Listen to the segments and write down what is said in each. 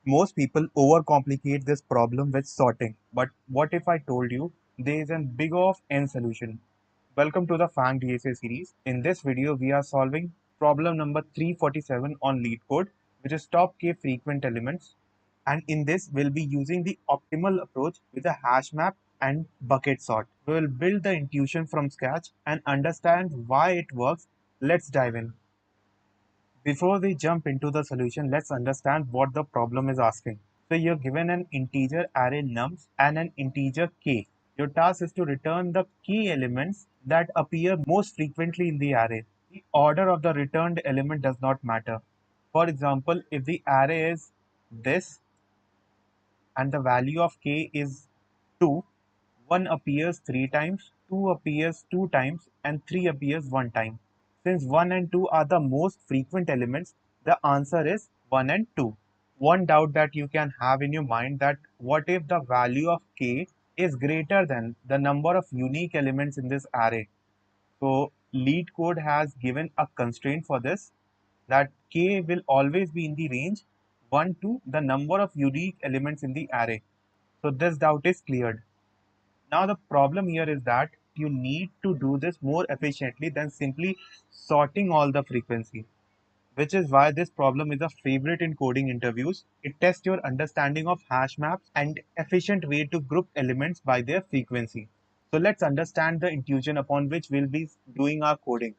Most people overcomplicate this problem with sorting, but what if I told you there is a big of n solution? Welcome to the FAANG DSA series. In this video, we are solving problem number 347 on lead code, which is top k frequent elements. And in this, we'll be using the optimal approach with a hash map and bucket sort. We will build the intuition from scratch and understand why it works. Let's dive in. Before we jump into the solution, let's understand what the problem is asking. So you're given an integer array nums and an integer k. Your task is to return the key elements that appear most frequently in the array. The order of the returned element does not matter. For example, if the array is this and the value of k is 2, 1 appears 3 times, 2 appears 2 times, and 3 appears 1 time. Since 1 and 2 are the most frequent elements, the answer is 1 and 2. One doubt that you can have in your mind that what if the value of k is greater than the number of unique elements in this array? So lead code has given a constraint for this, that k will always be in the range 1 to the number of unique elements in the array. So this doubt is cleared. Now the problem here is that you need to do this more efficiently than simply sorting all the frequency, which is why this problem is a favorite in coding interviews. It tests your understanding of hash maps and efficient way to group elements by their frequency. So let's understand the intuition upon which we'll be doing our coding.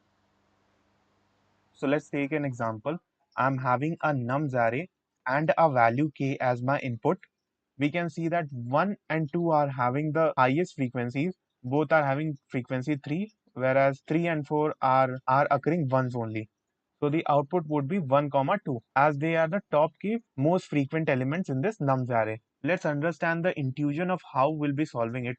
So let's take an example. I'm having a nums array and a value k as my input. We can see that 1 and 2 are having the highest frequencies. Both are having frequency 3, whereas 3 and 4 are occurring once only. So the output would be 1, comma 2, as they are the top k most frequent elements in this nums array. Let's understand the intuition of how we'll be solving it.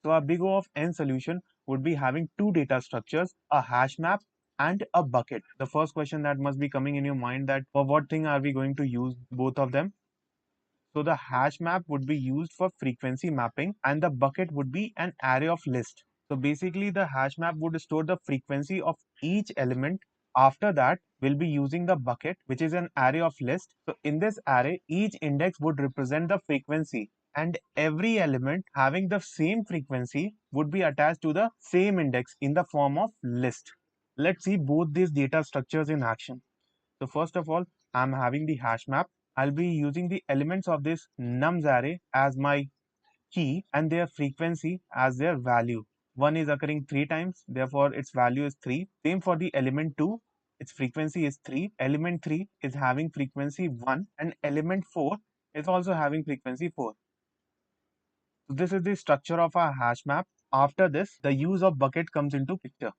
So our big O of n solution would be having two data structures, a hash map and a bucket. The first question that must be coming in your mind, that for what thing are we going to use both of them? So the hash map would be used for frequency mapping and the bucket would be an array of list. So basically the hash map would store the frequency of each element. After that, we'll be using the bucket, which is an array of list. So in this array, each index would represent the frequency and every element having the same frequency would be attached to the same index in the form of list. Let's see both these data structures in action. So first of all, I'm having the hash map. I'll be using the elements of this nums array as my key and their frequency as their value. 1 is occurring 3 times, therefore its value is 3. Same for the element 2, its frequency is 3. Element 3 is having frequency 1 and element 4 is also having frequency 4. So this is the structure of our hash map. After this, the use of bucket comes into picture.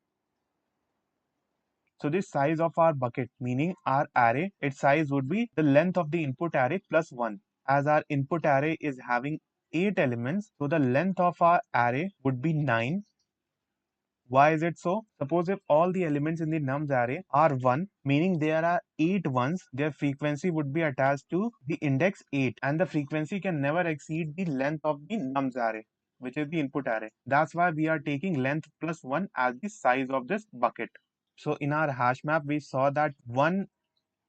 So the size of our bucket, meaning our array, its size would be the length of the input array plus 1. As our input array is having 8 elements, so the length of our array would be 9. Why is it so? Suppose if all the elements in the nums array are 1, meaning there are 8 ones, their frequency would be attached to the index 8 and the frequency can never exceed the length of the nums array, which is the input array. That's why we are taking length plus 1 as the size of this bucket. So in our hash map, we saw that 1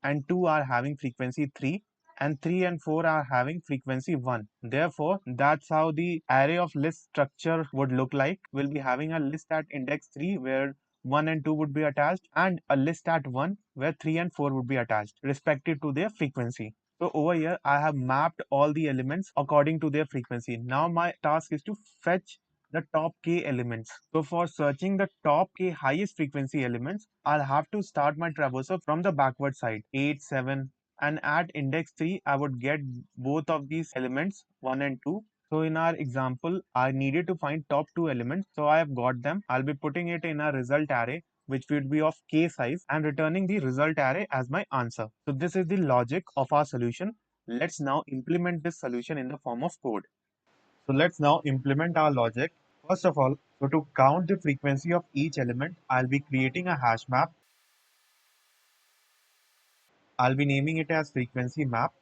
and 2 are having frequency 3 and 3 and 4 are having frequency 1. Therefore, that's how the array of list structure would look like. We'll be having a list at index 3 where 1 and 2 would be attached and a list at 1 where 3 and 4 would be attached respective to their frequency. So over here, I have mapped all the elements according to their frequency. Now my task is to fetch the top k elements. So for searching the top k highest frequency elements, I'll have to start my traversal from the backward side, 8, 7, and at index 3, I would get both of these elements, 1 and 2. So in our example, I needed to find top two elements. So I have got them. I'll be putting it in a result array, which would be of k size and returning the result array as my answer. So this is the logic of our solution. Let's now implement this solution in the form of code. So let's now implement our logic. First of all, so to count the frequency of each element, I'll be creating a hash map. I'll be naming it as frequency map.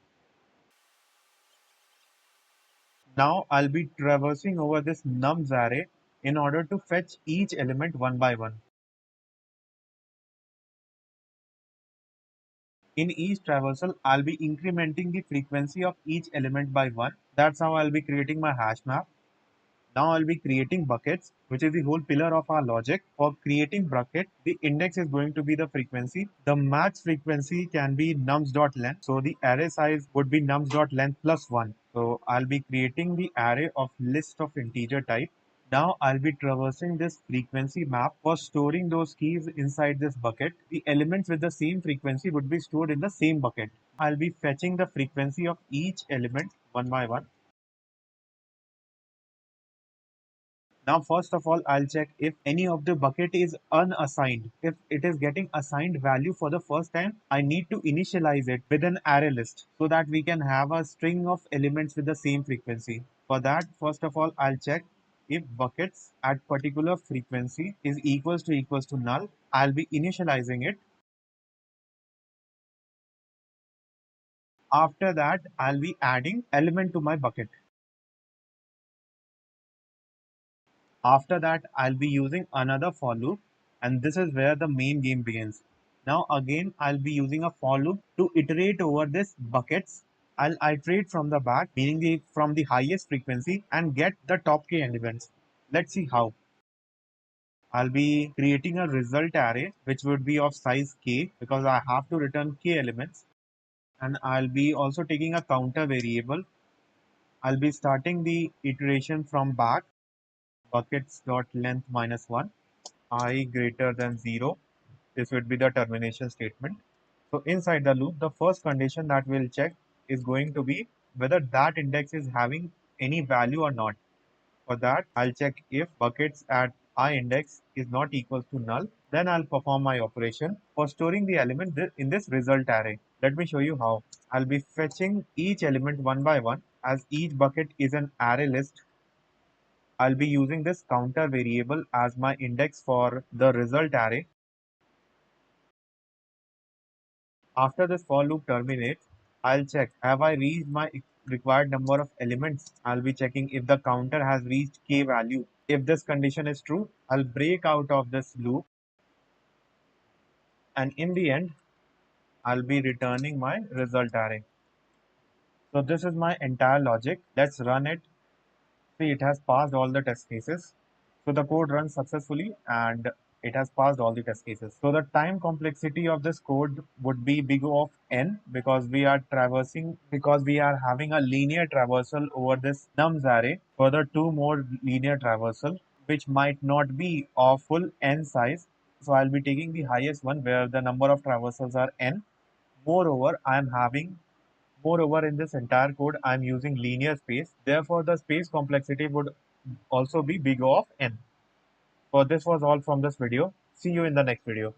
Now I'll be traversing over this nums array in order to fetch each element one by one. In each traversal, I'll be incrementing the frequency of each element by 1. That's how I'll be creating my hash map. Now I'll be creating buckets, which is the whole pillar of our logic. For creating bucket, the index is going to be the frequency. The max frequency can be nums.length. So the array size would be nums.length plus 1. So I'll be creating the array of list of integer type. Now I'll be traversing this frequency map for storing those keys inside this bucket. The elements with the same frequency would be stored in the same bucket. I'll be fetching the frequency of each element one by one. Now, first of all, I'll check if any of the bucket is unassigned. If it is getting assigned value for the first time, I need to initialize it with an array list so that we can have a string of elements with the same frequency. For that, first of all, I'll check if buckets at particular frequency is equals to null. I'll be initializing it. After that, I'll be adding element to my bucket. After that, I'll be using another for loop, and this is where the main game begins. Now again, I'll be using a for loop to iterate over this buckets. I'll iterate from the back, meaning from the highest frequency, and get the top k elements. Let's see how. I'll be creating a result array which would be of size k because I have to return k elements, and I'll be also taking a counter variable. I'll be starting the iteration from back buckets dot length minus 1 I greater than 0. This would be the termination statement. So inside the loop, the first condition that we'll check is going to be whether that index is having any value or not. For that, I'll check if buckets at I index is not equal to null. Then I'll perform my operation for storing the element in this result array. Let me show you how. I'll be fetching each element one by one. As each bucket is an array list, I'll be using this counter variable as my index for the result array. After this for loop terminates, I'll check have I reached my required number of elements. I'll be checking if the counter has reached k value. If this condition is true, I'll break out of this loop, and in the end, I'll be returning my result array. So this is my entire logic. Let's run it. See, it has passed all the test cases. So the code runs successfully and it has passed all the test cases. So the time complexity of this code would be big of n because we are having a linear traversal over this nums array. Further, two more linear traversal which might not be of full n size. So I'll be taking the highest one where the number of traversals are n. Moreover, in this entire code, I'm using linear space. Therefore, the space complexity would also be big of n. So this was all from this video. See you in the next video.